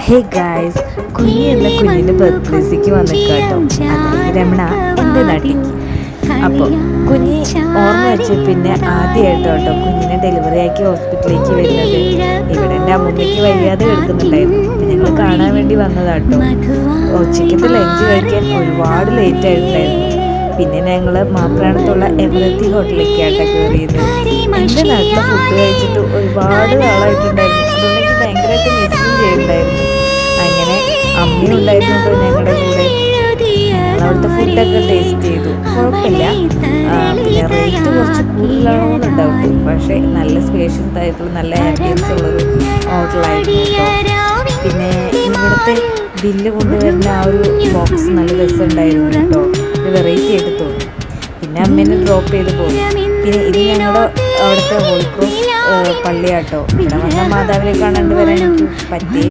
Hey guys, കുഞ്ഞി എന്ന കുഞ്ഞിൻ്റെ ബർത്ത്ഡേക്ക് വന്നിക്കാട്ടോ. അല്ലെങ്കിൽ രമണ എൻ്റെ നാട്ടിലേക്ക്. അപ്പോൾ കുഞ്ഞി ഓർമ്മ വെച്ച് പിന്നെ ആദ്യമായിട്ടോ കുഞ്ഞിനെ ഡെലിവറി ആക്കി ഹോസ്പിറ്റലിലേക്ക് വരുന്നത്. ഇവിടെ എൻ്റെ അമ്മമ്മയ്ക്ക് വയ്യാതെ കിടക്കുന്നുണ്ടായിരുന്നു. അപ്പം ഞങ്ങൾ കാണാൻ വേണ്ടി വന്നതാട്ടോ. ഉച്ചയ്ക്കത്തെ ലഞ്ച് കഴിക്കാൻ ഒരുപാട് ലേറ്റ് ആയിട്ടുണ്ടായിരുന്നു. പിന്നെ ഞങ്ങൾ മാപ്രാണത്തുള്ള എവറത്തി ഹോട്ടലിലേക്കാട്ടോ കയറിയത്. എൻ്റെ നാട്ടിലെ ഫുഡ് കഴിച്ചിട്ട് ഒരുപാട് നാളായിട്ടുണ്ടായിരുന്നു. അതുകൊണ്ട് എനിക്ക് ഭയങ്കരമായിട്ട് മിസ്സും ചെയ്യുന്നുണ്ടായിരുന്നു. അങ്ങനെ അമ്മയും ഉണ്ടായിരുന്നു ഞങ്ങളുടെ കൂടെ. അവിടുത്തെ ഫുഡൊക്കെ ടേസ്റ്റ് ചെയ്തു, കുഴപ്പമില്ല. പിന്നെ റേറ്റ് കുറച്ച് കൂടുതലാണെന്നുണ്ടാവും, പക്ഷേ നല്ല സ്പേഷ്യസ് ആയിട്ടുള്ള നല്ല ആംബിയൻസ് ഉള്ളൊരു ഹോട്ടലായിരുന്നു കേട്ടോ. പിന്നെ ഇവിടുത്തെ ബില്ല് കൊണ്ടുവരുന്ന ആ ഒരു ബോക്സ് നല്ല രസമുണ്ടായിരുന്നു കേട്ടോ. ഒരു വെറൈറ്റി ആയിട്ട് തോന്നി. പിന്നെ അമ്മേനെ ഡ്രോപ്പ് ചെയ്ത് പോയി. പിന്നെ ഇത് ഞങ്ങളുടെ അവിടുത്തെ ഹോളി ക്രോസ് പള്ളിയാട്ടോ. ഇവിടെ വന്ന മാതാവിനെ കാണാണ്ട് വരാൻ എനിക്ക് പറ്റി.